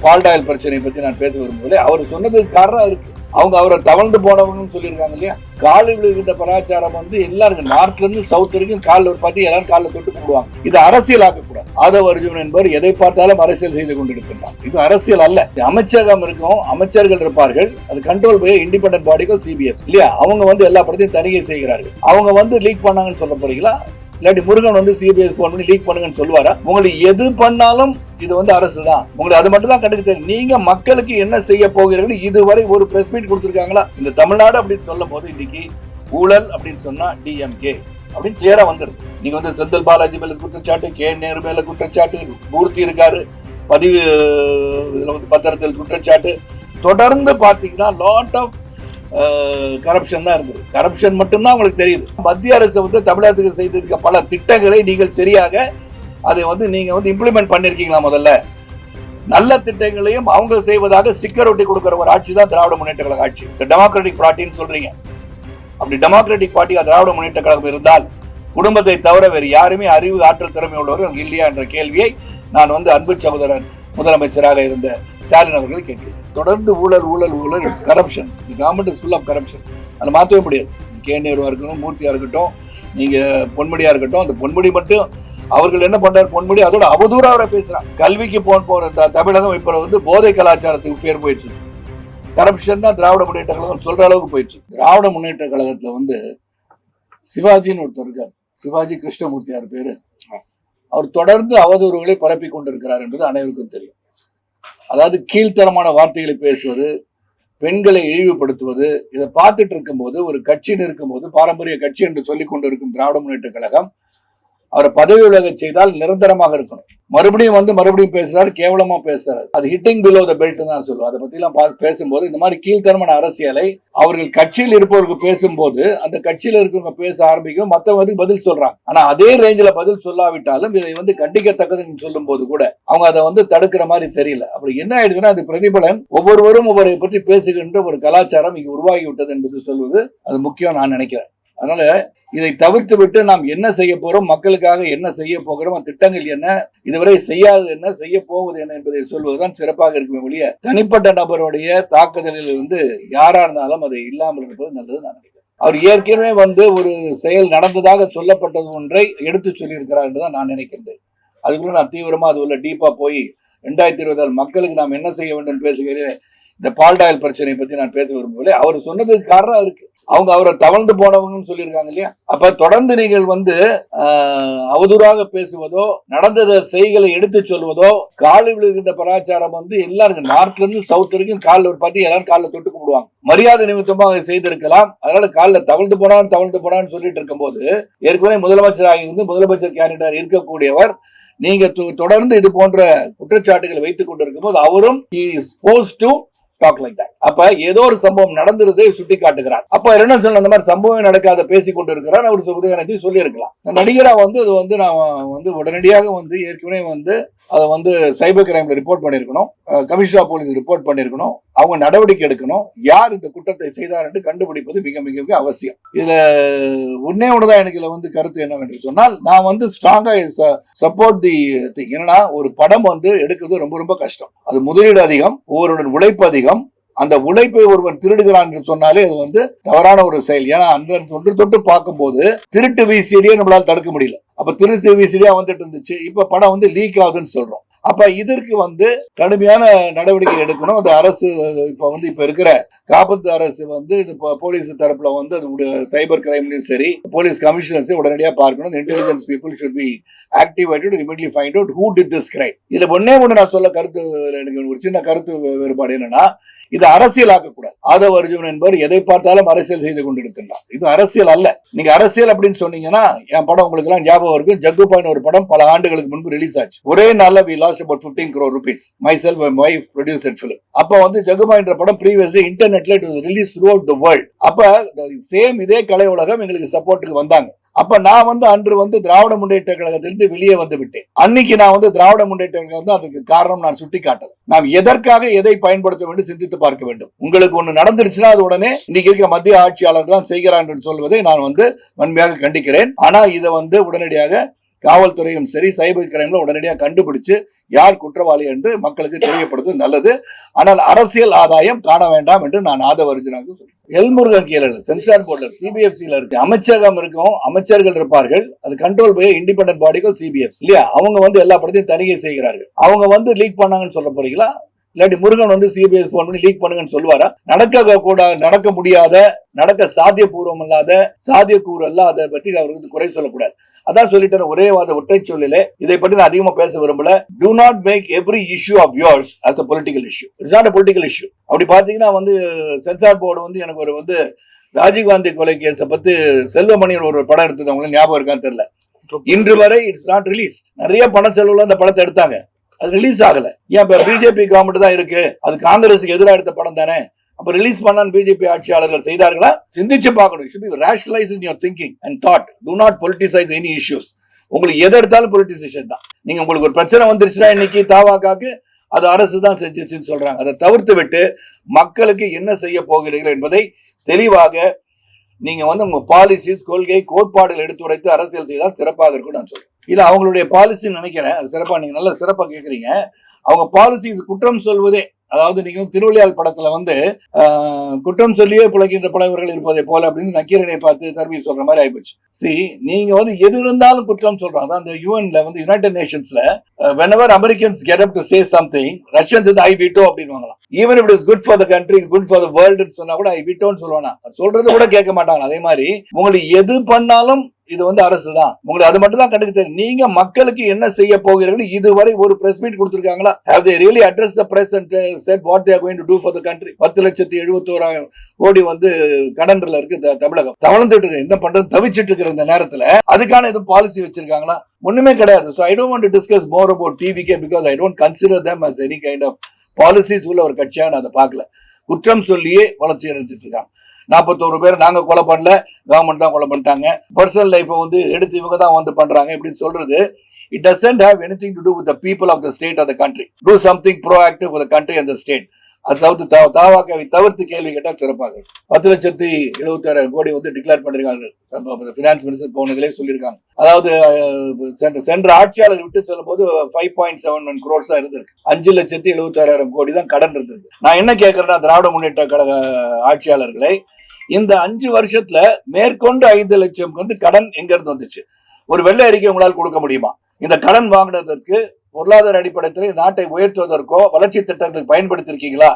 பால்டாயில் பிரச்சனை பத்தி நான் பேச விரும்பவில்லை. அவர் சொன்னதுக்கு காரணம் இருக்கு. அவங்க அவரை தவழ்ந்து போனவங்கன்னு சொல்லியிருக்காங்க இல்லையா. காலில் விழுகின்ற கலாச்சாரம் எல்லாருக்கும் நார்த்ல இருந்து சவுத் வரைக்கும் காலில் ஒரு பார்த்து எல்லாரும் காலில் தொட்டு கும்பிடுவாங்க. இது அரசியல் ஆக்கக்கூடாது. ஆதவ அர்ஜுன் என்பவர் எதை பார்த்தாலும் அரசியல் செய்து கொண்டிருக்கின்றார். இது அரசியல் அல்ல. அமைச்சகம் இருக்கும், அமைச்சர்கள் இருப்பார்கள், அது கண்ட்ரோல் பை இண்டிபெண்டன்ட் பாடிகள் சிபிஎஃப் இல்லையா. அவங்க எல்லா படத்தையும் தணிக்கை செய்கிறார்கள். அவங்க லீக் பண்ணாங்கன்னு சொல்ல போறீங்களா? இல்லாட்டி முருகன் சிபிஎஸ் போன் பண்ணி லீக் பண்ணுங்கன்னு சொல்லுவாரா? உங்களுக்கு எது பண்ணாலும் இது அரசு தான். உங்களுக்கு அது மட்டும் தான் கண்டுக்க தெரியும். நீங்க மக்களுக்கு என்ன செய்ய போகிறீர்கள்? இதுவரை ஒரு பிரஸ் மீட் கொடுத்திருக்காங்களா? இந்த தமிழ்நாடு அப்படின்னு சொல்லும் போது இன்னைக்கு ஊழல் அப்படின்னு சொன்னா டிஎம்கே அப்படின்னு கிளியரா வந்துருது. நீங்க செந்தில் பாலாஜி மேல குற்றச்சாட்டு, கே நேரு மேல குற்றச்சாட்டு, மூர்த்தி இருக்காரு பதிவு பத்திரத்தில் குற்றச்சாட்டு, தொடர்ந்து பாத்தீங்கன்னா லாட் ஆஃப் கரப்ஷன் தான் இருந்தது. கரப்ஷன் மட்டும்தான் உங்களுக்கு தெரியுது. மத்திய அரசு தமிழகத்துக்கு செய்திருக்க பல திட்டங்களை நீங்கள் சரியாக அதை நீங்க இம்ப்ளிமெண்ட் பண்ணிருக்கீங்களா? முதல்ல நல்ல திட்டங்களையும் அவங்க செய்வதாக ஸ்டிக்கர் ஒட்டி கொடுக்கிற ஒரு ஆட்சி தான் திராவிட முன்னேற்ற கழக ஆட்சி. டெமோக்ராட்டிக் பார்ட்டின்னு சொல்றீங்க. அப்படி டெமோக்ராட்டிக் பார்ட்டி திராவிட முன்னேற்ற கழகம் இருந்தால் குடும்பத்தை தவிர வேறு யாருமே அறிவு ஆற்றல் திறமை உள்ளவர்கள் அங்கு இல்லையா என்ற கேள்வியை நான் அன்பு சகோதரன் முதலமைச்சராக இருந்த ஸ்டாலின் அவர்கள் கேட்கிறேன். தொடர்ந்து ஊழல் ஊழல் ஊழல், it's corruption. The government is full of corruption. அதை மாற்றவே முடியாது. கே நேருவா இருக்கட்டும், மூர்த்தியா இருக்கட்டும், நீங்க பொன்முடியா இருக்கட்டும், அந்த பொன்முடி மட்டும் அவர்கள் என்ன பண்றாரு? பொன்முடி அதோட அவதூறா அவரை பேசுறான். கல்விக்கு போற தமிழகம் இப்ப போதை கலாச்சாரத்துக்கு பேர் போயிட்டு இருக்கு. கரப்ஷன் தான் திராவிட முன்னேற்ற கழகம் சொல்ற அளவுக்கு போயிட்டு இருக்கு. திராவிட முன்னேற்ற கழகத்துல சிவாஜின்னு ஒருத்தர் இருக்கார். சிவாஜி கிருஷ்ணமூர்த்தியார் பேரு. அவர் தொடர்ந்து அவதூறுகளை பரப்பி கொண்டிருக்கிறார் என்பது அனைவருக்கும் தெரியும். அதாவது கீழ்த்தரமான வார்த்தைகளை பேசுவது, பெண்களை இழிவுபடுத்துவது, இதை பார்த்துட்டு இருக்கும்போது ஒரு கட்சின்னு இருக்கும்போது பாரம்பரிய கட்சி என்று சொல்லிக் கொண்டிருக்கும் திராவிட முன்னேற்ற கழகம் அவரை பதவி விலக செய்தால் நிரந்தரமாக இருக்கணும். மறுபடியும் பேசுறாரு, கேவலமா பேசுறாரு. அது ஹிட்டிங் பிலோ த பெல்ட் தான் சொல்லுவோம். அதை பத்தி எல்லாம் பேசும்போது இந்த மாதிரி கீழ்த்தரமான அரசியலை அவர்கள் கட்சியில் இருப்பவருக்கு பேசும்போது அந்த கட்சியில இருக்கவங்க பேச ஆரம்பிக்கும், மற்றவங்க பதில் சொல்றாங்க. ஆனா அதே ரேஞ்சில பதில் சொல்லாவிட்டாலும் இதை கண்டிக்கத்தக்கதுன்னு சொல்லும் போது கூட அவங்க அதை தடுக்கிற மாதிரி தெரியல. அப்படி என்ன ஆயிடுதுன்னா அது பிரதிபலன் ஒவ்வொருவரும் ஒவ்வொரு பற்றி பேசுகின்ற ஒரு கலாச்சாரம் இங்கு உருவாகி விட்டது என்பது சொல்வது அது முக்கியம் நான் நினைக்கிறேன். அதனால இதை தவிர்த்து விட்டு நாம் என்ன செய்ய போறோம், மக்களுக்காக என்ன செய்ய போகிறோம், திட்டங்கள் என்ன, இதுவரை செய்யாது என்ன, செய்ய போவது என்ன என்பதை சொல்வதுதான் சிறப்பாக இருக்குமே ஒழிய தனிப்பட்ட நபருடைய தாக்குதலில் யாரா இருந்தாலும் அதை இல்லாமல் இருப்பது நல்லது நான் நினைக்கிறேன். அவர் ஏற்கனவே ஒரு செயல் நடந்ததாக சொல்லப்பட்டது ஒன்றை எடுத்து சொல்லியிருக்கிறார் என்றுதான் நான் நினைக்கின்றேன். அதுக்குள்ள நான் தீவிரமா அது உள்ள டீப்பா போய் 2026 மக்களுக்கு நாம் என்ன செய்ய வேண்டும் பேசுகிறேன். இந்த பால்டாயில் பிரச்சனை பத்தி நான் பேச விரும்பவில்லை. அவர் சொன்னதுக்கு காரணம் இருக்கு. அவங்க அவரை தவழ்ந்து போனவங்கன்னு சொல்லியிருக்காங்க இல்லையா. அப்ப தொடர்ந்து நீங்கள் அவதூறாக பேசுவதோ, நடந்தத செய்களை எடுத்து சொல்வதோ, காலில் விழுகின்ற கலாச்சாரம் எல்லாருக்கும் நார்த்ல இருந்து சவுத் வரைக்கும் காலில் ஒரு பார்த்து எல்லாரும் காலில் தொட்டு கும்பிடுவாங்க. மரியாதை நிமித்தமாக செய்திருக்கலாம். அதனால காலில் தவழ்ந்து போனான்னு சொல்லிட்டு இருக்கும் போது ஏற்கனவே முதலமைச்சராக இருந்து முதலமைச்சர் கேண்டிடேட் இருக்கக்கூடியவர் நீங்க தொடர்ந்து இது போன்ற குற்றச்சாட்டுகளை வைத்துக் கொண்டிருக்கும் போது அவரும் அப்ப ஏதோ ஒரு சம்பவம் நடந்துருதை சுட்டி காட்டுகிறார். அப்ப என்ன சொல்ல, அந்த மாதிரி சம்பவம் நடக்காத பேசிக் கொண்டிருக்கிறார். அவர் எனக்கு சொல்லி இருக்கலாம். நடிகரா அது நான் உடனடியாக ஏற்கனவே அதை சைபர் கிரைம்ல ரிப்போர்ட் பண்ணிருக்கணும், கமிஷனர் போலீஸ் ரிப்போர்ட் பண்ணிருக்கணும், அவங்க நடவடிக்கை எடுக்கணும். யார் இந்த குற்றத்தை செய்தார் என்று கண்டுபிடிப்பது மிக மிக மிக அவசியம். இதுல ஒன்னே ஒண்ணுதான் எனக்கு இதுல கருத்து என்னவென்று சொன்னால், நான் ஸ்ட்ராங்கா சப்போர்ட் தி திங். என்னன்னா ஒரு படம் எடுக்கிறது ரொம்ப ரொம்ப கஷ்டம். அது முதலீடு அதிகம், ஒவ்வொருடன் உழைப்பு அதிகம். அந்த உழைப்பை ஒருவன் திருடுகிறான் என்று சொன்னாலே அது தவறான ஒரு செயல். ஏன்னா அந்த தொட்டு பார்க்கும்போது திருட்டு விசிடியே நம்மளால தடுக்க முடியல. அப்ப திருட்டு விசிடியா இருந்துச்சு. இப்ப படம் லீக் ஆகுதுன்னு சொல்றோம். அப்ப இதற்கு கடுமையான நடவடிக்கை எடுக்கணும். அந்த அரசு இப்ப இருக்கிற காப்பத்து அரசு போலீஸ் தரப்புல அது சைபர் கிரைம்லயும் சரி, போலீஸ் கமிஷனர்ஸ் உடனடியா பார்க்கணும். Intelligence people should be activated, immediately find out who did this crime. இதுல ஒண்ணே நான் சொல்ல கருத்து, எனக்கு ஒரு சின்ன கருத்து வேறுபாடு என்னன்னா, இது அரசியல் ஆக்கக்கூடாது. ஆதவ அர்ஜுன் என்பவர் எதை பார்த்தாலும் அரசியல் செய்து கொண்டிருக்கின்றார். இது அரசியல் அல்ல. நீங்க அரசியல் அப்படின்னு சொன்னீங்கன்னா என் படம் உங்களுக்கு எல்லாம் ஞாபகம் இருக்கும். ஜக்குபாயின் ஒரு படம் பல ஆண்டுகளுக்கு முன்பு ரிலீஸ் ஆச்சு. ஒரே நாள்ல we lost about 15 crore rupees. Myself and my wife produced that film. அப்ப ஜக்குபாயின் படம் previously இன்டர்நெட்ல it was released throughout the world. அப்ப சேம் இதே கலை உலகம் எங்களுக்கு சப்போர்ட்டுக்கு வந்தாங்க. அப்ப நான் அன்று திராவிட முன்னேற்ற கழகத்திலிருந்து வெளியே விட்டேன். அன்னைக்கு நான் திராவிட முன்னேற்ற கழகம் அதுக்கு காரணம் நான் சுட்டி காட்டல. நாம் எதற்காக எதை பயன்படுத்த வேண்டும் சிந்தித்து பார்க்க வேண்டும். உங்களுக்கு ஒண்ணு நடந்துருச்சுன்னா அது உடனே இன்னைக்கு இருக்க மத்திய ஆட்சியாளர்கள் தான் செய்கிறார்கள் சொல்வதை நான் வன்மையாக கண்டிக்கிறேன். ஆனா இதை உடனடியாக காவல்துறையும் சரி சைபர் கிரைம்ல உடனடியாக கண்டுபிடிச்சு யார் குற்றவாளி என்று மக்களுக்கு தெரியப்படுவது நல்லது. ஆனால் அரசியல் ஆதாயம் காண வேண்டாம் என்று நான் ஆதவர்ஜனாக சொல்றேன். எல்முருகன் கீழே சென்சார் போர்டு சிபிஎஃப்சில இருக்கு, அமைச்சகம் இருக்கும், அமைச்சர்கள் இருப்பார்கள், அது கண்ட்ரோல் பை இண்டிபெண்டன்ட் பாடிகள் சிபிஎஃப் இல்லையா. அவங்க எல்லா படத்தையும் தணிக்கை செய்கிறார்கள். அவங்க லீக் பண்ணாங்கன்னு சொல்ல போறீங்களா? இல்லாட்டி முருகன் சிபிஎஸ் போன் பண்ணி லீக் பண்ணுங்கன்னு சொல்லுவாரா? நடக்க முடியாத, நடக்க சாத்தியபூர்வம் இல்லாத, சாத்தியக்கூறு அல்லாத பற்றி அவருக்கு குறை சொல்லக்கூடாது. அதான் சொல்லிட்டு ஒரே ஒற்றை சொல்லிலே இதை பற்றி நான் அதிகமா பேச விரும்பல. Do not make every issue of yours as a political issue. It's not a political issue. அப்படி பாத்தீங்கன்னா சென்சார் போர்டு எனக்கு ஒரு ராஜீவ்காந்தி கொலை கேஸை பத்தி செல்வமணியர் ஒரு படம் எடுத்தது அவங்களுக்கு ஞாபகம் இருக்கான்னு தெரியல. இன்று வரை இட்ஸ் நாட் ரிலீஸ்ட். நிறைய பண செலவுல அந்த படத்தை எடுத்தாங்க, அது ரிலீஸ் ஆகல. ஏன் பிஜேபி கவர்மெண்ட் தான் இருக்கு, அது காங்கிரஸுக்கு எதிராக எடுத்த படம் தானே, அப்ப ரிலீஸ் பண்ணான்னு பிஜேபி ஆட்சியாளர்கள் செய்தார்களா? சிந்திச்சு பார்க்கணும். should be rationalized in your thinking and thought. Do not politicize any issues. உங்களுக்கு எதை எடுத்தாலும் பொலிட்டிசேஷன் தான். நீங்க உங்களுக்கு ஒரு பிரச்சனை வந்துருச்சுன்னா இன்னைக்கு தாவாக்காக்கு அது அரசு தான் செஞ்சிச்சுன்னு சொல்றாங்க. அதை தவிர்த்து விட்டு மக்களுக்கு என்ன செய்ய போகிறீர்கள் என்பதை தெளிவாக நீங்க உங்க பாலிசிஸ், கொள்கை, கோட்பாடுகள் எடுத்துரைத்து அரசியல் செய்தால் சிறப்பாக இருக்கும் நான் சொல்றேன். இல்ல அவங்களுடைய பாலிசின்னு நினைக்கிறேன். அது சிறப்பா, நீங்க நல்ல சிறப்பா கேக்குறீங்க. அவங்க பாலிசி குற்றம் சொல்வதே, அதாவது நீங்க திருவிளையாள் படத்துல குற்றம் சொல்லியே பிழைக்கின்ற பழையவர்கள் இருப்பதை போல அப்படின்னு நக்கீரனை பார்த்து தர்மி சொல்ற மாதிரி ஆயிப்போச்சு. நீங்க எது இருந்தாலும் குற்றம் சொல்றாங்க. அந்த யூஎன்ல United நேஷன்ஸ்ல whenever Americans get up to say something, Russians I veto அப்படின்னுவாங்களாம். even if it is good for the country, good for the world சொன்னா கூட I veto ன்னு சொல்லுவானா, சொல்றது கூட கேட்க மாட்டாங்க. அதே மாதிரி உங்களுக்கு எது பண்ணாலும் இது அரசு தான், உங்களுக்கு அது மட்டும் தான் கண்டுக்க தெரியும். நீங்க மக்களுக்கு என்ன செய்ய போகிறீர்கள்? இதுவரை ஒரு பிரஸ் மீட் கொடுத்திருக்காங்களா? have they really addressed the press and said what they are going to do for the country? 10,71,000 கோடி கடன்ல இருக்கு தமிழகம், தவழ்ந்துட்டு இருக்கு. என்ன பண்றது, தவிச்சிட்டு இருக்கிற இந்த நேரத்துல அதுக்கான எதுவும் பாலிசி வச்சிருக்காங்களா? ஒண்ணுமே கிடையாது. So I don't want to discuss more about TVK because I don't consider them as any kind of policies உள்ள ஒரு கட்சியா நான் அதை பார்க்கல. குற்றம் சொல்லியே வளர்ச்சி அடைஞ்சிட்டு இருக்காங்க. 41 பேர் நாங்க கொலை பண்ணல, கவர்மெண்ட் தான் கொலை பண்ணிட்டாங்க, பர்சனல் லைஃப் எடுத்து இவங்க தான் பண்றாங்க இப்படின்னு சொல்றது, it doesn't have anything to do with the people of the state or the country. Do something proactive for the country and the state. அது தாவாக்காவை தவிர்த்து கேள்வி கேட்டால் சிறப்பாக. 10,76,000 கோடி டிக்ளேர் பண்ணிருக்காங்க. பினான்ஸ் மினிஸ்டர் போனதிலே சொல்லியிருக்காங்க. அதாவது சென்ற ஆட்சியாளர் விட்டு சொல்லும் போது 5.71 crores தான் இருந்திருக்கு. 5,76,000 கோடி தான் கடன் இருந்திருக்கு. நான் என்ன கேட்கறேன்னா, திராவிட முன்னேற்ற கழக ஆட்சியாளர்களை, இந்த 5 வருஷத்துல மேற்கொண்டு 5 லட்சம் கடன் எங்க இருந்து வந்துச்சு? ஒரு வெள்ளை அறிக்கை உங்களால் கொடுக்க முடியுமா? இந்த கடன் வாங்கினதற்கு பொருளாதார அடிப்படையில் நாட்டை உயர்த்துவதற்கோ வளர்ச்சி திட்டங்களுக்கு பயன்படுத்திருக்கீங்களா?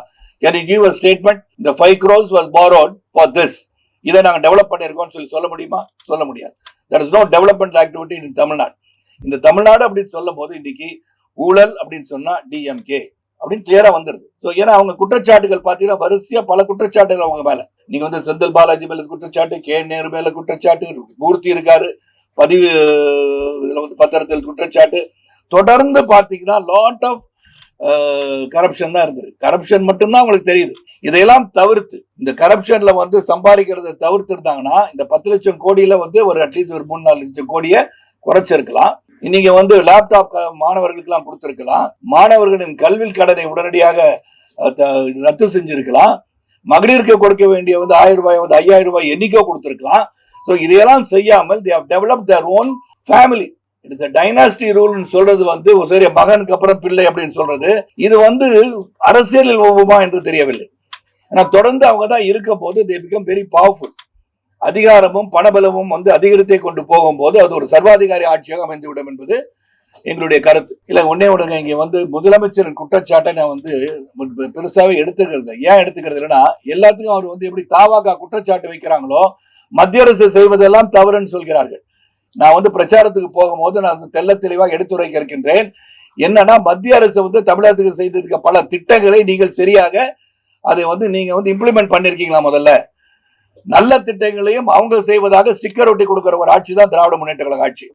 Can you give a statement? The 5 crores was borrowed for this. இதை நாங்க டெவலப் பண்ணிருக்கோம் சொல்ல முடியுமா? சொல்ல முடியாது. There is no development activity in Tamil Nadu. இந்த தமிழ்நாடு அப்படின்னு சொல்லும் போது இன்னைக்கு ஊழல் அப்படின்னு சொன்னா டிஎம்கே அப்படின்னு கிளியரா வந்துருது. ஏன்னா அவங்க குற்றச்சாட்டுகள் பாத்தீங்கன்னா வரிசையா பல குற்றச்சாட்டுகள் அவங்க மேல. நீங்க செந்தில் பாலாஜி மேல குற்றச்சாட்டு, கே நேரு மேல குற்றச்சாட்டு, மூர்த்தி இருக்காரு, பதிவு பத்திரத்தில் குற்றச்சாட்டு, தொடர்ந்து பார்த்தீங்கன்னா லாட் ஆஃப் கரப்ஷன் தான் இருந்தது. கரப்ஷன் மட்டும்தான் உங்களுக்கு தெரியுது. இதையெல்லாம் தவிர்த்து இந்த கரப்ஷன்ல சம்பாதிக்கிறத தவிர்த்து இருந்தாங்கன்னா இந்த 10 லட்சம் கோடியில ஒரு அட்லீஸ்ட் ஒரு 3-4 லட்சம் கோடியை குறைச்சிருக்கலாம். நீங்க லேப்டாப் மாணவர்களுக்கு எல்லாம் கொடுத்திருக்கலாம். மாணவர்களின் கல்வி கடனை உடனடியாக ரத்து செஞ்சிருக்கலாம். மகளிருக்கு கொடுக்க வேண்டிய 1000 ரூபாய் 5000 ரூபாய் எண்ணிக்கோ கொடுத்திருக்கலாம். இதையெல்லாம் செய்யாமல் they have developed their own family. It is a dynasty rule சொல்றது சரி, மகனுக்கு அப்புறம் பிள்ளை அப்படின்னு சொல்றது, இது அரசியலில் ஒவ்வொருமா என்று தெரியவில்லை. ஆனா தொடர்ந்து அவங்க தான் இருக்க போது they become very powerful. அதிகாரமும் பணபலமும் அதிகரித்தை கொண்டு போகும்போது அது ஒரு சர்வாதிகாரி ஆட்சியாக அமைந்துவிடும் என்பது எங்களுடைய கருத்து. இல்ல ஒன்னே ஒண்ணுங்க, இங்க முதலமைச்சரின் குற்றச்சாட்டை நான் பெருசாவே எடுத்துக்கிறது. ஏன் எடுத்துக்கிறது இல்லைன்னா, எல்லாத்துக்கும் அவர் எப்படி தாவாக்கா குற்றச்சாட்டு வைக்கிறாங்களோ மத்திய அரசு செய்வதெல்லாம் தவறுன்னு சொல்கிறார்கள். நான் பிரச்சாரத்துக்கு போகும்போது நான் தெல்ல தெளிவாக எடுத்துரைக்க இருக்கின்றேன். என்னன்னா, மத்திய அரசு தமிழகத்துக்கு செய்திருக்க பல திட்டங்களை நீங்கள் சரியாக அதை நீங்க இம்ப்ளிமெண்ட் பண்ணிருக்கீங்களா? முதல்ல நல்ல திட்டங்களையும் அவங்க செய்வதாக ஸ்டிக்கர் ஒட்டி கொடுக்கிற ஒரு ஆட்சி தான் திராவிட முன்னேற்ற கழக ஆட்சி.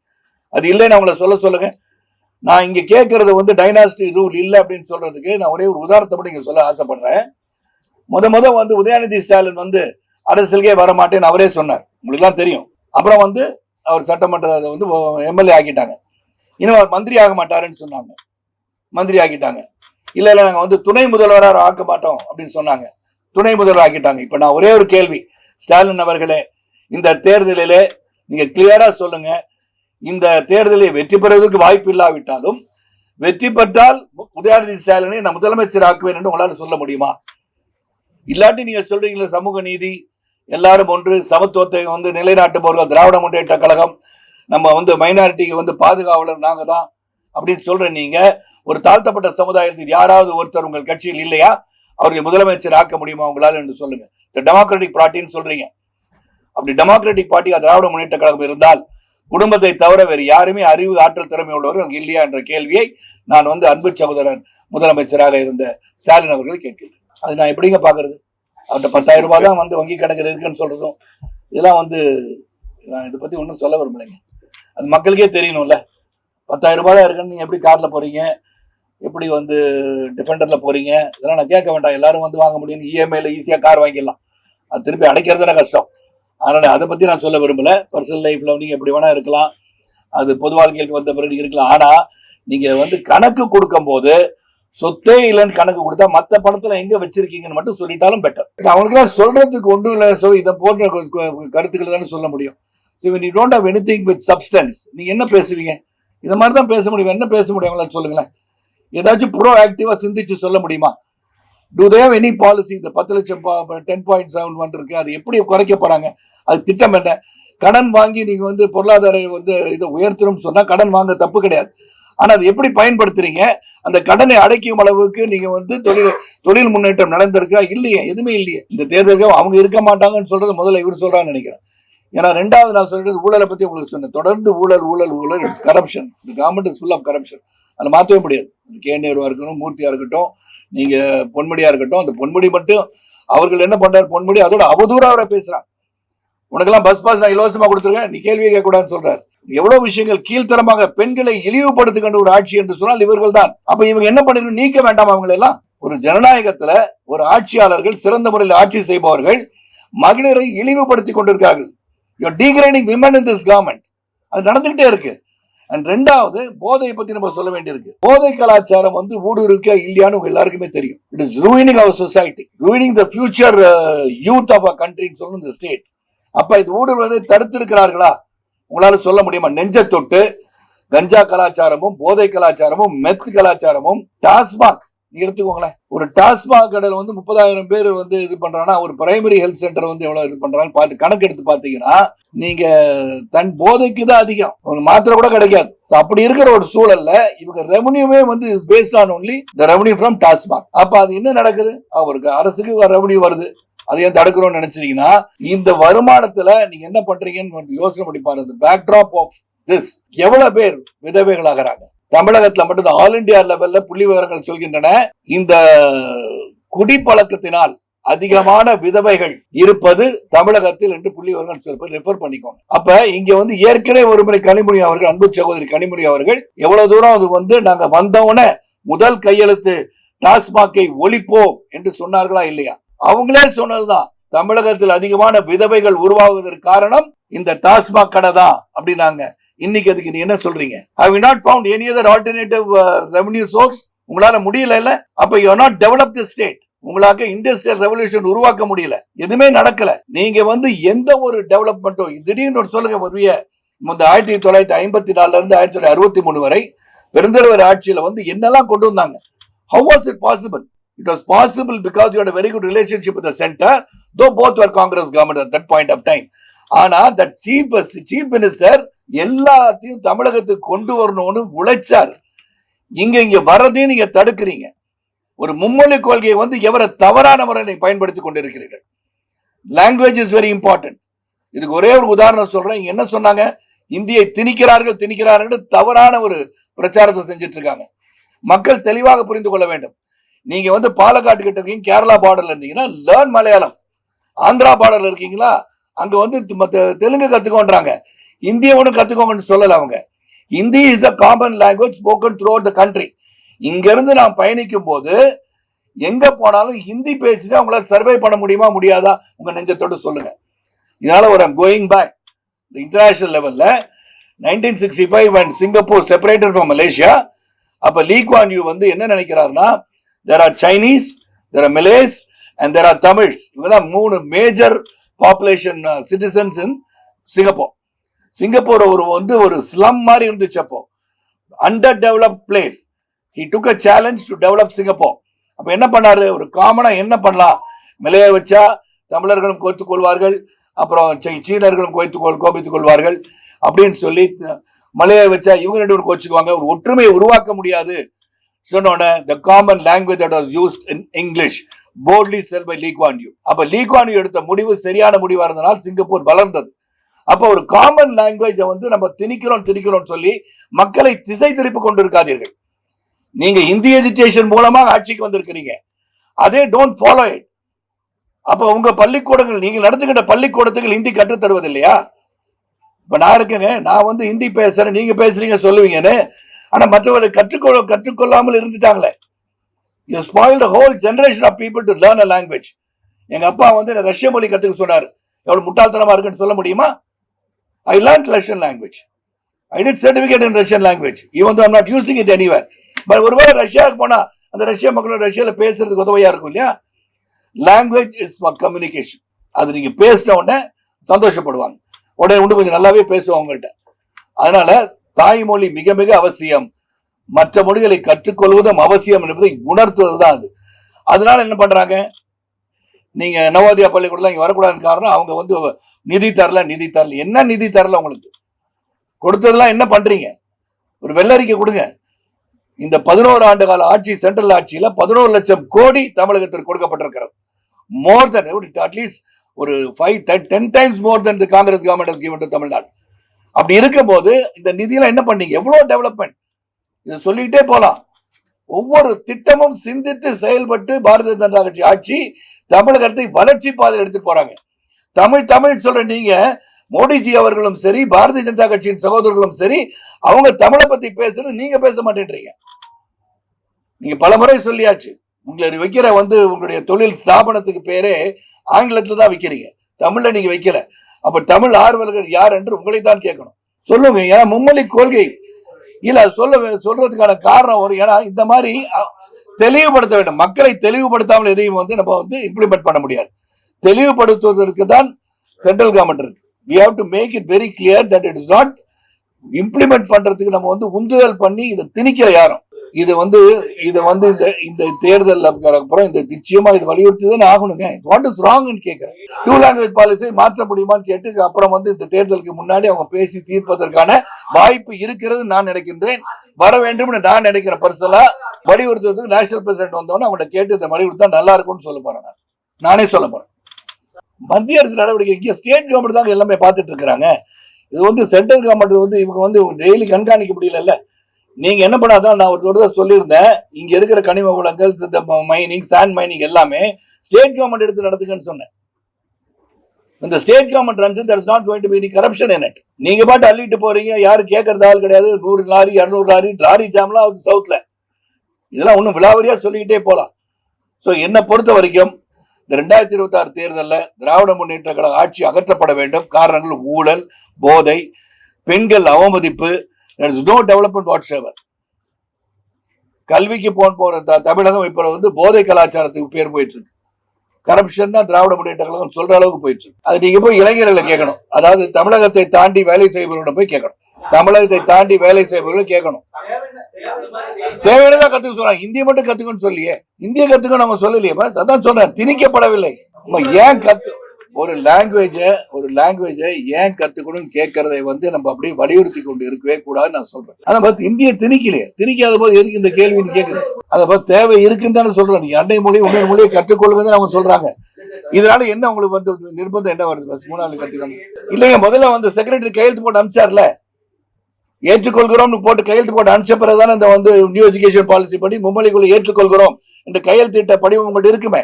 அது இல்லைன்னு அவங்கள சொல்லுங்க. நான் இங்க கேட்கறது டைனாஸ்டி ரூல் இல்லை அப்படின்னு சொல்றதுக்கு நான் ஒரே ஒரு உதாரணத்தை மட்டும் இங்க சொல்ல ஆசைப்படுறேன். முத உதயநிதி ஸ்டாலின் அரசியலுக்கே வர மாட்டேன்னு அவரே சொன்னார், உங்களுக்கு எல்லாம் தெரியும். அப்புறம் அவர் சட்டமன்ற எம்எல்ஏ ஆக்கிட்டாங்க. இன்னும் அவர் மந்திரி ஆக மாட்டாருன்னு சொன்னாங்க, மந்திரி ஆக்கிட்டாங்க. இல்ல நாங்க துணை முதல்வராக ஆக்க மாட்டோம் அப்படின்னு சொன்னாங்க, துணை முதல்வர் ஆக்கிட்டாங்க. இப்ப நான் ஒரே ஒரு கேள்வி, ஸ்டாலின் அவர்களே, இந்த தேர்தலிலே நீங்க கிளியரா சொல்லுங்க, இந்த தேர்தலில் வெற்றி பெறுவதற்கு வாய்ப்பு இல்லாவிட்டாலும் வெற்றி பெற்றால் உதயநிதி ஸ்டாலினை நான் முதலமைச்சர் ஆக்குவேன் என்று உங்களால் சொல்ல முடியுமா? இல்லாட்டி நீங்க சொல்றீங்களா சமூக நீதி, எல்லாரும் ஒன்று, சமத்துவத்தை நிலைநாட்டுபவர்கள் திராவிட முன்னேற்ற கழகம், நம்ம மைனாரிட்டிக்கு பாதுகாவலர் நாங்க தான் அப்படின்னு சொல்ற நீங்க ஒரு தாழ்த்தப்பட்ட சமுதாயத்தில் யாராவது ஒருத்தர் உங்கள் கட்சியில் இல்லையா? அவர்களை முதலமைச்சர் ஆக்க முடியுமா உங்களால் என்று சொல்லுங்க. டெமோக்ராட்டிக் பார்ட்டின்னு சொல்றீங்க. அப்படி டெமோக்ராட்டிக் பார்ட்டி திராவிட முன்னேற்ற கழகம் இருந்தால் குடும்பத்தை தவிர வேறு யாருமே அறிவு ஆற்றல் திறமை உள்ளவர் அங்கு இல்லையா என்ற கேள்வியை நான் அன்பு சகோதரர் முதலமைச்சராக இருந்த ஸ்டாலின் அவர்கள் கேட்கிறேன். அது நான் எப்படிங்க பாக்குறது? அவர்கிட்ட 10,000 ரூபாய் தான் வங்கி கணக்கு இருக்குன்னு சொல்றதும் இதெல்லாம் நான் இதை பத்தி ஒன்றும் சொல்ல விரும்பலைங்க. அது மக்களுக்கே தெரியணும்ல. 10,000 ரூபாய் தான் இருக்குன்னு நீங்க எப்படி கார்ல போறீங்க, எப்படி டிஃபெண்டர்ல போறீங்க, இதெல்லாம் நான் கேட்க வேண்டாம். எல்லாரும் வாங்க முடியும், இஎம்ஐல ஈஸியா கார் வாங்கிடலாம், அது திருப்பி அடைக்கிறதுனா கஷ்டம். அதனால அதை பத்தி நான் சொல்ல விரும்பல. பர்சனல் லைஃப்ல நீங்க எப்படி வேணா இருக்கலாம், அது பொது வாழ்க்கைக்கு வந்த பிறகு இருக்கலாம். ஆனா நீங்க கணக்கு கொடுக்கும் போது சொத்தே இல்லைன்னு கணக்கு கொடுத்தா மற்ற பணத்துல எங்க வச்சிருக்கீங்கன்னு மட்டும் சொல்லிட்டாலும் பெட்டர். அவங்களுக்கு எல்லாம் சொல்றதுக்கு ஒன்றும் இல்லை. இதை போன்ற கருத்துக்கள் தானே சொல்ல முடியும். when you don't have anything with substance, நீங்க என்ன பேசுவீங்க? இந்த மாதிரி தான் பேச முடியும். என்ன பேச முடியும் சொல்லுங்களேன். ஏதாச்சும் ப்ரோ ஆக்டிவா சிந்திச்சு சொல்ல முடியுமா? Do they have any policy? இந்த 10 லட்சம் 10.71 இருக்கு, அது எப்படி குறைக்க போறாங்க? அது திட்டம் என்ன? கடன் வாங்கி நீங்க பொருளாதார இதை உயர்த்தணும் சொன்னா கடன் வாங்க தப்பு கிடையாது. ஆனா அது எப்படி பயன்படுத்துறீங்க? அந்த கடனை அடைக்கும் அளவுக்கு நீங்க தொழில் முன்னேற்றம் நடந்திருக்கா? இல்லையே, எதுவுமே இல்லையே. இந்த தேர்தலுக்கு அவங்க இருக்க மாட்டாங்கன்னு சொல்றது முதல்ல இவர் சொல்றான்னு நினைக்கிறேன். ஏன்னா ரெண்டாவது நான் சொல்றது ஊழலை பத்தி உங்களுக்கு சொன்னேன். தொடர்ந்து ஊழல் ஊழல் ஊழல், it's corruption. The government is full of corruption. அதை மாற்றவே முடியாது. கே நேருவா இருக்கட்டும், மூர்த்தியா இருக்கட்டும், நீங்க பொன்முடியா இருக்கட்டும். அந்த பொன்முடி மட்டும் அவர்கள் என்ன பண்றாரு? பொன்முடி அதோட அவதூறா அவரை பேசுறான். உனக்கெல்லாம் பஸ் பாஸ் நான் இலவசமா கொடுத்துருக்கேன், நீ கேள்வியை கேட்கக்கூடாதுன்னு சொல்றாரு. எவ்வளவு விஷயங்கள் கீழ்த்தரமாக பெண்களை இழிவுபடுத்துகின்ற ஒரு ஆட்சி என்று சொன்னால் இவர்கள் தான். அப்ப இவங்க என்ன பண்ணிருக்கணும்? நீக்க வேண்டாம் அவங்களெல்லாம். ஒரு ஜனநாயகத்துல ஒரு ஆட்சியாளர்கள், சிறந்த முறையில் ஆட்சி செய்பவர்கள் மகளிரை இழிவுபடுத்தி கொண்டிருக்கார்கள். You're degrading women in this government. அது நடந்துகிட்டே இருக்கு. அண்ட் ரெண்டாவது, போதையை பத்தி நம்ம சொல்ல வேண்டியிருக்கு. போதை கலாச்சாரம் ஊடுருக்கா இல்லையான்னு எல்லாருக்குமே தெரியும். It is ruining our society, ruining the future youth of a கண்ட்ரின்னு சொல்லணும் இந்த ஸ்டேட். அப்ப இது ஊடுருவதை தடுத்திருக்கிறார்களா? உங்களால சொல்ல முடியுமா? நெஞ்ச தொட்டு கஞ்சா கலாச்சாரமும் போதை கலாச்சாரமும் மெத் கலாச்சாரமும் டாஸ்மாக் எடுத்துக்கோங்களேன். ஒரு டாஸ்மாக் கடையில் 30,000 பேர் இது பண்றாங்கன்னா ஒரு பிரைமரி ஹெல்த் சென்டர் எவ்வளவு இது பண்றாங்கன்னு பார்த்து கணக்கு எடுத்து பாத்தீங்கன்னா நீங்க தன் போதைக்கு தான் அதிகம், உங்களுக்கு மாத்திரை கூட கிடைக்காது. அப்படி இருக்கிற ஒரு சூழல்ல இவங்க ரெவன்யூவே based on only the revenue from TASMAC. அப்ப அது என்ன நடக்குது? அவருக்கு அரசுக்கு ரெவன்யூ வருது, அதை ஏன் தடுக்கிறோம்னு நினைச்சீங்கன்னா இந்த வருமானத்துல நீங்க என்ன பண்றீங்கன்னு யோசனை பண்ணி பாருங்க. பேக்ட்ராப் ஆஃப் திஸ் எவ்வளவு பேர் விதவைகள் ஆகிறாங்க? தமிழகத்துல மட்டும் ஆல் இண்டியா லெவல்ல புள்ளி விவரங்கள் சொல்கின்றன, இந்த குடிப்பழக்கத்தினால் அதிகமான விதவைகள் இருப்பது தமிழகத்தில் என்று புள்ளி விவரங்கள் ரெஃபர் பண்ணிக்கோங்க. அப்ப இங்க ஏற்கனவே ஒருமுறை கனிமொழி அவர்கள், அன்பு சகோதரி கனிமொழி அவர்கள் எவ்வளவு தூரம் அது நாங்க வந்தவன முதல் கையெழுத்து டாஸ்மாகை ஒழிப்போம் என்று சொன்னார்களா இல்லையா? அவங்களே சொன்னதுதான். தமிழகத்தில் அதிகமான விதவைகள் உருவாகுவதற்கு காரணம் இந்த டாஸ்மாக் கடை தான் அப்படின்னாங்க. இன்னைக்கு அதுக்கு நீ என்ன சொல்றீங்க? Have you not found any other alternative revenue source? உங்களால முடியல இல்ல? அப்ப you are not developed the state. உங்களால இண்டஸ்ட்ரியல் ரெவல்யூஷன் உருவாக்க முடியல, எதுவுமே நடக்கல. நீங்க எந்த ஒரு டெவலப்மெண்ட்டும் திடீர்னு சொல்லுங்க. வருவிய 1954 இருந்து 1963 வரை பெருந்தலைவர் ஆட்சியில என்னெல்லாம் கொண்டு வந்தாங்க? How was it possible? It was possible because you had a very good relationship with the center, though both were Congress government at that point of time. ஆனா that chief minister எல்லாத்தையும் தமிழகத்துக்கு கொண்டு வரணும்னு உழைச்சார். இங்க வரதையும் நீங்க தடுக்கிறீங்க. ஒரு மும்மொழி கொள்கையை எவரை தவறான முறையை பயன்படுத்தி கொண்டிருக்கிறீர்கள். Language is very important. இதுக்கு ஒரே ஒரு உதாரணம் சொல்றேன். என்ன சொன்னாங்க? இந்தியை திணிக்கிறார்கள் தவறான ஒரு பிரச்சாரத்தை செஞ்சிட்டு இருக்காங்க. மக்கள் தெளிவாக புரிந்து கொள்ள வேண்டும். நீங்க பாலக்காட்டு கிட்ட இருக்கீங்க, கேரளா பார்டர்ல இருந்தீங்கன்னா லேர்ன் மலையாளம். ஆந்திரா பார்டர்ல இருக்கீங்களா, அங்க தெலுங்கு கத்துக்கோன்றாங்க. இந்திய ஒண்ணு கத்துக்கோங்கன்னு சொல்லல அவங்க. Hindi is a common language spoken through out the country. இங்க இருந்து நான் பயணிக்கும் போது எங்க போனாலும் ஹிந்தி பேசிட்டு அவங்களால சர்வை பண்ண முடியுமா முடியாதா? உங்க நெஞ்சத்தோடு சொல்லுங்க. இதனால ஒரு கோயிங் பேக் இன்டர்நேஷனல் லெவல்ல 1965 when Singapore separated from Malaysia, அப்ப லீ குவான் யூ என்ன நினைக்கிறாருன்னா, there are Chinese, there are Malays and there are Tamils. இவங்க தான் 3 major population citizens in Singapore. Singapore ஒரு ஸ்லம் மாதிரி இருந்துச்சு. அப்போ under developed place. He took a challenge to develop Singapore. அப்ப என்ன பண்ணாரு, ஒரு காமனா என்ன பண்ணலாம், மலையை வச்சா தமிழர்களும் கோபித்துக் கொள்வார்கள், அப்புறம் சீனர்களும் கோபித்துக் கொள்வார்கள் அப்படின்னு சொல்லி மலையை வச்சா இவங்க ரெண்டு பேரும் கோச்சுக்குவாங்க, ஒரு ஒற்றுமையை உருவாக்க முடியாது சொன்னோட the common language that was used in English boldly said by Lee Kuan Yew. அப்ப லீ குவான் யூ எடுத்த முடிவு சரியான முடிவா இருந்தனால் சிங்கப்பூர் வளர்ந்தது. அப்ப ஒரு காமன் லாங்குவேஜை நம்ம திணிக்கிறோம் சொல்லி மக்களை திசை திருப்பி கொண்டிருக்காதீர்கள். நீங்க இந்தி எஜுகேஷன் மூலமாக ஆட்சிக்கு வந்திருக்கிறீங்க, அதே டோன்ட் ஃபாலோ இட். அப்ப உங்க பள்ளிக்கூடங்கள், நீங்க நடத்துகின்ற பள்ளிக்கூடத்துக்கு ஹிந்தி கற்றுத் தருவது இல்லையா? இப்ப நான் இருக்கேங்க, நான் ஹிந்தி பேசுறேன், நீங்க பேசுறீங்க சொல்லுவீங்கன்னு, ஆனா மற்றவர்கள் கற்றுக்கொள்ளாமல் இருந்துட்டாங்களே. You spoiled a whole generation of people to learn a language. எங்க அப்பா ரஷ்ய மொழி கத்துக்க சொன்னார். எவ்வளவு முட்டாள்தனமா இருக்குன்னு சொல்ல முடியுமா? I learned Russian language. I did certificate in Russian language, even though I'm not using it anywhere. But ஒருவேளை ரஷ்யாவுக்கு போனா அந்த ரஷ்ய மக்களும் ரஷ்யால பேசுறதுக்கு உதவியா இருக்கும் இல்லையா? Language is for communication. அது நீங்க பேசின உடனே சந்தோஷப்படுவாங்க, உடனே கொஞ்சம் நல்லாவே பேசுவாங்க உங்கள்கிட்ட. அதனால தாய்மொழி மிக மிக அவசியம். மற்ற மொழிகளை கற்றுக்கொள்வதும் அவசியம் என்பதை உணர்த்துவதுதான் அது. அதனால என்ன பண்றாங்க, நீங்க நவோதயா பள்ளிக்கூடலாம் இங்க வரக்கூடாதுன்னு காரணம், அவங்க நிதி தரல. என்ன நிதி தரல உங்களுக்கு? கொடுத்ததெல்லாம் என்ன பண்றீங்க? ஒரு வெள்ளறிக்கை கொடுங்க. இந்த 11 ஆண்டு கால ஆட்சி, சென்ட்ரல் ஆட்சியில 11 லட்சம் கோடி தமிழகத்திற்கு கொடுக்கப்பட்டிருக்கிறது. மோர் தென் அட்லீஸ்ட் ஒரு 10 times more then Congress government has given to Tamil Nadu. அப்படி இருக்கும் போது இந்த நிதியெல்லாம் என்ன பண்ணீங்க? எவ்வளவு டெவலப்மெண்ட், இதை சொல்லிக்கிட்டே போலாம். ஒவ்வொரு திட்டமும் சிந்தித்து செயல்பட்டு பாரதிய ஜனதா கட்சி ஆட்சி தமிழகத்தை வளர்ச்சி பாதையில் எடுத்துட்டு போறாங்க. தமிழ் சொல்ற நீங்க, மோடிஜி அவர்களும் சரி, பாரதிய ஜனதா கட்சியின் சகோதரர்களும் சரி, அவங்க தமிழை பத்தி பேசுறது நீங்க பேச மாட்டேன்றீங்க. நீங்க பல முறை சொல்லியாச்சு, உங்களை வைக்கிற உங்களுடைய தொழில் ஸ்தாபனத்துக்கு பேரே ஆங்கிலத்துல தான் வைக்கிறீங்க, தமிழ்ல நீங்க வைக்கல. அப்ப தமிழ் ஆர்வலர்கள் யார் என்று உங்களை தான் கேட்கணும். சொல்லுங்க, ஏன்னா மும்மொழி கொள்கை இல்ல சொல்றதுக்கான காரணம் ஏன்னா இந்த மாதிரி தெளிவுபடுத்த வேண்டும். மக்களை தெளிவுபடுத்தாமல் எதையும் நம்ம இம்ப்ளிமெண்ட் பண்ண முடியாது. தெளிவுபடுத்துவதற்கு தான் சென்ட்ரல் கவர்மெண்ட் இருக்கு. We have to make it very clear that it is not implement பண்றதுக்கு நம்ம உந்துதல் பண்ணி இதை திணிக்கிற யாரும். இது இந்த தேர்தல் அப்புறம் இந்த நிச்சயமா இது வலியுறுத்திதான் ஆகணுங்க. வாட் இஸ் ராங்னு கேட்கிறேன். 2 language பாலிசி மாற்ற முடியுமான்னு கேட்டு அப்புறம் இந்த தேர்தலுக்கு முன்னாடி அவங்க பேசி தீர்ப்பதற்கான வாய்ப்பு இருக்கிறது நான் நினைக்கின்றேன். வர வேண்டும் நான் நினைக்கிற பர்சனலா வலியுறுத்துவதற்கு நேஷனல் பிரசிடென்ட் வந்தோன்னு அவங்கள்ட்ட கேட்டு இந்த வலியுறுத்தா நல்லா இருக்கும்னு சொல்ல போறேன். நானே சொல்ல போறேன். மத்திய அரசு நடவடிக்கை இங்கே ஸ்டேட் கவர்மெண்ட் தான் எல்லாமே பார்த்துட்டு இருக்கிறாங்க. இது சென்ட்ரல் கவர்மெண்ட் இவங்க டெய்லி கண்காணிக்க முடியல. நீங்க என்ன பண்ணாதான், நான் ஒரு சொல்லியிருந்தேன், இங்க இருக்கிற கனிம வளங்கள், மைனிங், சாண்ட் மைனிங் எல்லாமே ஸ்டேட் கவர்மெண்ட் எடுத்து நடத்துங்கன்னு சொன்னேன். இந்த state government runs, there is not going to be any corruption in it. நீங்க பாட்டு அள்ளிட்டு போறீங்க, யாரும் கேட்கறது ஆள் கிடையாது. 100 லாரி 200 லாரி ஜாம்லாம் சவுத்ல. இதெல்லாம் ஒன்னும் விலாவரியா சொல்லிக்கிட்டே போலாம். சோ என்னை பொறுத்த வரைக்கும் இந்த 2026 தேர்தலில் திராவிட முன்னேற்ற கழக ஆட்சி அகற்றப்பட வேண்டும். காரணங்கள் ஊழல், போதை, பெண்கள் அவமதிப்பு, there is no development whatsoever. கல்விக்கு போற தமிழகம் இப்ப போதை கலாச்சாரத்துக்கு பேர் போயிட்டு இருக்கு. கரப்ஷன் தான் திராவிட முன்னேற்ற கழகம் சொல்ற அளவுக்கு போயிட்டு இருக்கு. அது நீங்க போய் இளைஞர்களை கேட்கணும். அதாவது தமிழகத்தை தாண்டி வேலை செய்பவர்களிடம் போய் கேட்கணும். தமிழகத்தை தாண்டி வேலை செய்பவர்கள் கேட்கணும். தேவையானதான் கத்துக்க சொல்றாங்க. இந்திய மட்டும் கத்துக்கணும்னு சொல்லியே, இந்திய கத்துக்கணும் அவங்க சொல்லலையே. அதான் சொல்றேன், திணிக்கப்படவில்லை. ஏன் ஒரு லாங்குவேஜை ஏன் கத்துக்கணும் கேட்கறதை நம்ம அப்படியே வலியுறுத்தி கொண்டு இருக்கவே கூடாதுன்னு நான் சொல்றேன். அதை பார்த்து இந்திய திணிக்கலையே, திணிக்காத போது எதுக்கு இந்த கேள்வின்னு கேட்குறேன். அதை பார்த்து தேவை இருக்குன்னு தானே சொல்றேன். நீ அண்டை மொழி உன்னை மொழியை கற்றுக்கொள்ளுங்கன்னு அவங்க சொல்றாங்க. இதனால என்ன உங்களுக்கு நிர்பந்தம் என்ன வருது? 3 கத்துக்கணும் இல்லைங்க. முதல்ல செக்ரட்டரி கையெழுத்து போட்டு அனுப்பிச்சார்ல, ஏற்றுக்கொள்கிறோம் போட்டு கையெழுத்து போட்டு அனுப்பிச்ச பிறகுதானே இந்த நியூ எஜுகேஷன் பாலிசி படி மும்மொழிக்குள்ள ஏற்றுக்கொள்கிறோம் என்ற கையெழுத்திட்ட படிவம் உங்கள்ட்ட இருக்குமே.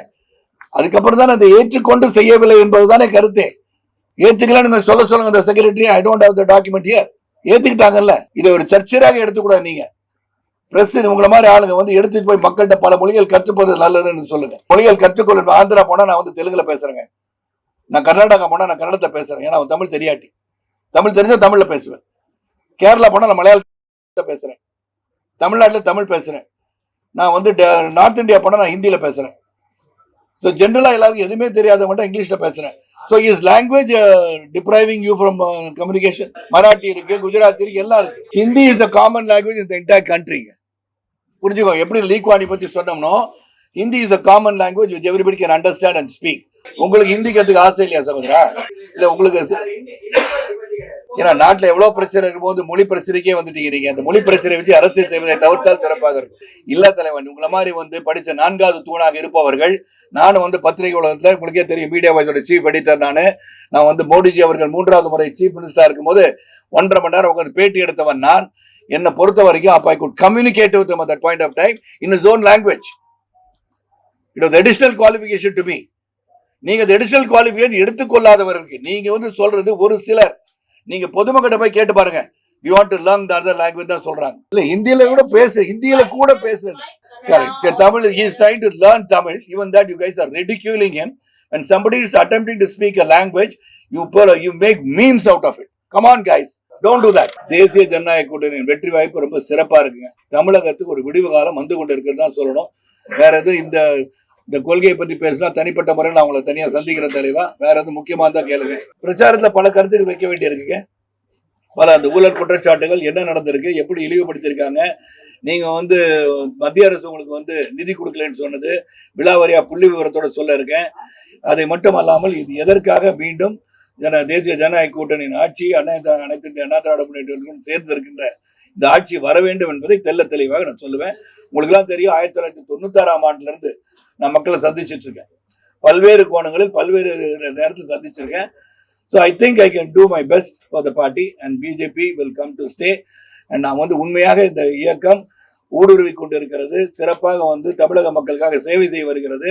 அதுக்கப்புறம் தானே அதை ஏற்றுக்கொண்டு செய்யவில்லை என்பதுதானே கருத்தே. ஏற்றுக்கலன்னு சொல்லுங்க அந்த secretary, I don't have the document here. ஏத்துக்கிட்டாங்கல்ல. இதை ஒரு சர்ச்சையாக எடுத்துக்கூடாது. நீங்க பிரஸ் உங்களை மாதிரி ஆளுங்க எடுத்துட்டு போய் மக்கள்கிட்ட பல மொழிகள் கற்றுப்பது நல்லதுன்னு சொல்லுங்க. மொழிகள் கற்றுக்கொள்ள. ஆந்திரா போனா நான் தெலுங்குல பேசுறேங்க, நான் கர்நாடகா போனா நான் கன்னடத்தை பேசுறேன். ஏன்னா தமிழ் தெரியாட்டி, தமிழ் தெரிஞ்சா தமிழ்ல பேசுவேன். கேரளா போனா நான் மலையாளத்தை பேசுறேன். தமிழ்நாட்டில் தமிழ் பேசுறேன். நான் நார்த் இந்தியா போனா நான் ஹிந்தியில பேசுறேன். ஸோ ஜென்ரலா எல்லாருக்கும் எதுவுமே தெரியாத மட்டும் இங்கிலீஷ்ல பேசுறேன். So is language depriving you from communication? Marathi இருக்கு, குஜராத்தி இருக்கு, எல்லாம் இருக்கு. Hindi is a common language in the entire கண்ட்ரிங்க. புரிஞ்சுக்கோ. எப்படி லீக்வாணி பத்தி சொன்னோம்னோ, Hindi is a common language which everybody can understand and speak. உங்களுக்கு ஹிந்தி கத்துக்க ஆசை இல்லையா சகோதரா? இல்ல உங்களுக்கு ஏன்னா நாட்டுல எவ்வளவு பிரச்சனை இருக்கும்போது மொழி பிரச்சனைக்கே வந்துட்டீங்க. அந்த மொழி பிரச்சனை வச்சு அரசியல் செய்வதை தவிர்த்தால் சிறப்பாக இருக்கும். இல்ல தலைவன், உங்களை மாதிரி படிச்ச 4வது தூணாக இருப்பவர்கள், நானும் பத்திரிகை உலகத்துல உங்களுக்கே தெரியும், மீடியா வாய்ஸோட சீஃப் எடிட்டர் நான் மோடிஜி அவர்கள் 3வது முறை சீஃப் மினிஸ்டரா இருக்கும்போது 1.5 மணி நேரம் உட்காந்து பேட்டி எடுத்தவன் நான். என்னை பொறுத்த வரைக்கும் அப்ப I could communicate with them at that point of time in his own language. It was additional qualification to me. நீங்க additional qualification எடுத்துக்கொள்ளாதவர்களுக்கு நீங்க சொல்றது ஒரு சிலர். நீங்க பொதுமக்கிட்ட போய் கேட்டு பாருங்க. We want to learn the other language தான் சொல்றாங்க. இல்ல ஹிந்தியில கூட பேசுறேன். Correct. Tamil, he is trying to learn Tamil. Even that you guys are ridiculing him. When somebody is attempting to speak a language, you make memes out of it. Come on guys. Don't do that. தேசிய ஜனநாயக கூட்டணியின் வெற்றி வாய்ப்பு ரொம்ப சிறப்பா இருக்குங்க. தமிழகத்துக்கு ஒரு விடிவு காலம் வந்து கொண்டு இருக்கிறது தான் சொல்லணும். வேற எதுவும் இந்த கொள்கையை பற்றி பேசினா தனிப்பட்ட முறையில் நான் உங்களை தனியா சந்திக்கிற தலைவா. வேற எதுவும் முக்கியமா தான் கேளுங்க. பிரச்சாரத்துல பல கருத்துக்கள் வைக்க வேண்டி இருக்குங்க. பல அந்த ஊழல் குற்றச்சாட்டுகள் என்ன நடந்திருக்கு, எப்படி இழிவுபடுத்திருக்காங்க. நீங்க மத்திய அரசு உங்களுக்கு நிதி கொடுக்கலன்னு சொன்னது விலாவாரியா புள்ளி விவரத்தோட சொல்ல இருக்கேன். அதை மட்டும் அல்லாமல் இது எதற்காக மீண்டும் தேசிய ஜனநாயக கூட்டணியின் ஆட்சி அனைத்து அண்ணா திராவிட முன்னேற்ற சேர்ந்து இருக்கின்ற இந்த ஆட்சி வர வேண்டும் என்பதை தெல்ல தெளிவாக நான் சொல்லுவேன். உங்களுக்கு எல்லாம் தெரியும், 1996ஆம் ஆண்டுல இருந்து நான் மக்களை சந்திச்சுட்டு இருக்கேன். பல்வேறு கோணங்களில் பல்வேறு நேரத்தில் சந்திச்சிருக்கேன். So I think I can do my best for the party and BJP will come to stay. And நான் உண்மையாக இந்த இயக்கம் ஊடுருவி கொண்டிருக்கிறது. சிறப்பாக தமிழக மக்களுக்காக சேவை செய்ய வருகிறது.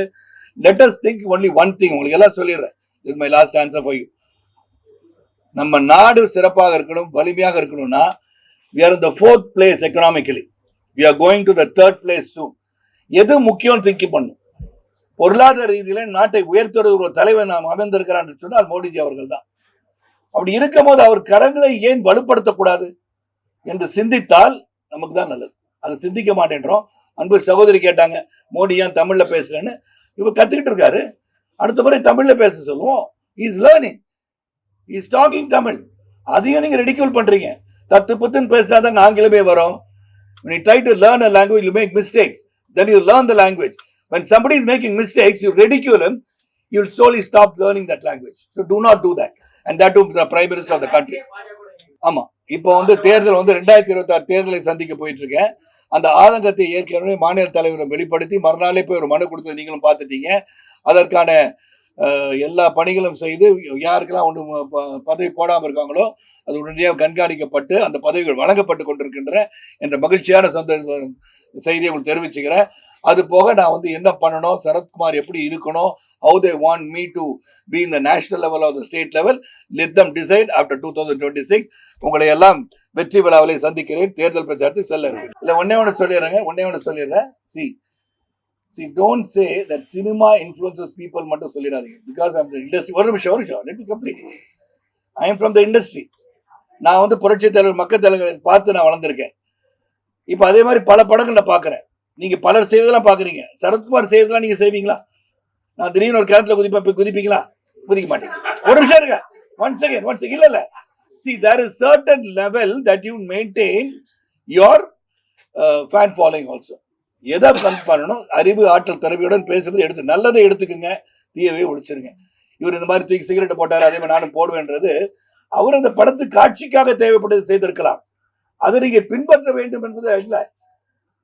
Let us think only one thing. உங்களுக்கு எல்லாம் சொல்லிடுறேன். இது my last answer for you. நம்ம நாடு சிறப்பாக இருக்கணும், வலிமையாக இருக்கணும்னா we are in the 4th place economically. We are going to the 3rd place soon. எது முக்கியம் திங்க் பண்ணும். பொருளாதார ரீதியில நாட்டை உயர்த்துற ஒரு தலைவர் நாம் அமைந்திருக்கிறான் சொன்னால் மோடிஜி அவர்கள் தான். அப்படி இருக்கும் போது அவர் கரங்களை ஏன் வலுப்படுத்தக்கூடாது என்று சிந்தித்தால் நமக்கு தான் நல்லது. அதை சிந்திக்க மாட்டேன்றோம். அன்பு சகோதரி கேட்டாங்க, மோடி ஏன் தமிழ்ல பேசுறேன்னு. இவர் கத்துக்கிட்டு இருக்காரு. அடுத்த முறை தமிழ்ல பேச சொல்லுவோம். Is learning, is talking Tamil. அதையும் நீங்க ரெடிக்யூல் பண்றீங்க. தத்து பத்துன்னு பேசினாதான் ஆங்கிலமே வரும். When you try to learn a language, you make mistakes. Then you learn the language. When somebody is making mistakes, you ridicule him. You will slowly stop learning that language. So do not do that. And that to the Prime Minister of the country. ஆமா, இப்போ தேர்தல் 2026 தேர்தலை சந்திக்க போயிட்டு இருக்கேன். அந்த ஆதங்கத்தை ஏற்கனவே மாநில தலைவரை வெளிப்படுத்தி மறுநாளே போய் ஒரு மனு கொடுத்தது நீங்களும் பார்த்துட்டீங்க. அதற்கான எல்லா பணிகளும் செய்து யாருக்கெல்லாம் பதவி போடாமல் இருக்காங்களோ அது உடனடியாக கண்காணிக்கப்பட்டு அந்த பதவிகள் வழங்கப்பட்டு கொண்டிருக்கின்ற என்ற மகிழ்ச்சியான செய்தியை உங்களுக்கு தெரிவிச்சுக்கிறேன். அது போக நான் என்ன பண்ணணும், சரத்குமார் எப்படி இருக்கணும், how they want me to be in the national level or the state level, let them decide after 2026. உங்களை எல்லாம் வெற்றி விழாவிலே சந்திக்கிறேன். தேர்தல் பிரச்சாரத்துக்கு செல்ல இருக்கு. இல்ல ஒன்னே ஒன்று சொல்லிடுறேன். See, don't say that cinema influences people மட்டும் சொல்லிடாதீங்க. Because I'm the industry. ஒரு நிமிஷம். Let me complete. I am from the industry. நான் புரட்சி தலைவர் மக்கள் தலைவர்களை பார்த்து நான் வளர்ந்துருக்கேன். இப்ப அதே மாதிரி பல படங்கள் நான் பாக்குறேன். நீங்க பலர் செய்வதெல்லாம் பாக்குறீங்க. சரத்குமார் செய்வதெல்லாம் நீங்க செய்வீங்களா? நான் திடீர்னு ஒரு கிணத்துல குதிப்பீங்களா? குதிக்க மாட்டீங்க. ஒரு நிமிஷம் இருங்க. Once again. இல்ல. See, there is certain level that you maintain your fan following also. எதை பண்ணணும், அறிவு ஆற்றல் திறமையுடன் பேசுறது எடுத்து நல்லதை எடுத்துக்குங்க, தீயவே ஒழிச்சிருங்க. இவர் இந்த மாதிரி தூக்கி சிகரெட் போட்டாரு, அதே மாதிரி நானும் போடுவேன்றது அவர் அந்த படத்து காட்சிக்காக தேவைப்பட்டது செய்திருக்கலாம். அதை நீங்க பின்பற்ற வேண்டும் என்பது இல்லை.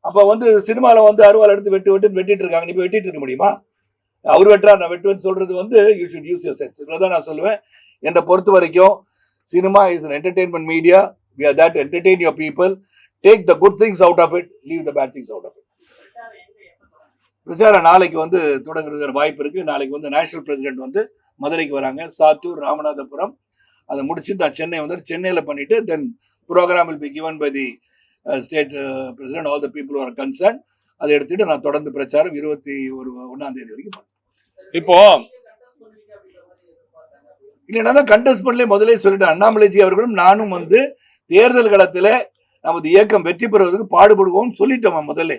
அப்ப சினிமால அருவாள் எடுத்து வெட்டிட்டு இருக்காங்க. நீ வெட்டிட்டு இருக்க முடியுமா? அவர் வெட்டுறா, நான் வெட்டுவேன்னு சொல்றது you should use your sense. இவ்வளவுதான் நான் சொல்லுவேன். என்னை பொறுத்த வரைக்கும் cinema is an entertainment media. We are there to entertain your people. Take the good things out of it, leave the bad things out of it. பிரச்சாரம் நாளைக்கு தொடங்குறதுக்கு வாய்ப்பு இருக்கு. நாளைக்கு நேஷனல் பிரசிடென்ட் மதுரைக்கு வராங்க. சாத்தூர், ராமநாதபுரம் அதை முடிச்சு நான் சென்னையில பண்ணிட்டு then program will be given by the state president, all the people who are concerned. அதை எடுத்துட்டு நான் தொடர்ந்து பிரச்சாரம் 21ஆம் தேதி வரைக்கும். இப்போ இல்லைன்னா கண்டெஸ்ட் பண்ணல முதலே சொல்லிட்டேன். அண்ணாமலைஜி அவர்களும் நானும் தேர்தல் களத்துல நமது இயக்கம் வெற்றி பெறுவதற்கு பாடுபடுவோம் சொல்லிட்டோம் முதல்ல.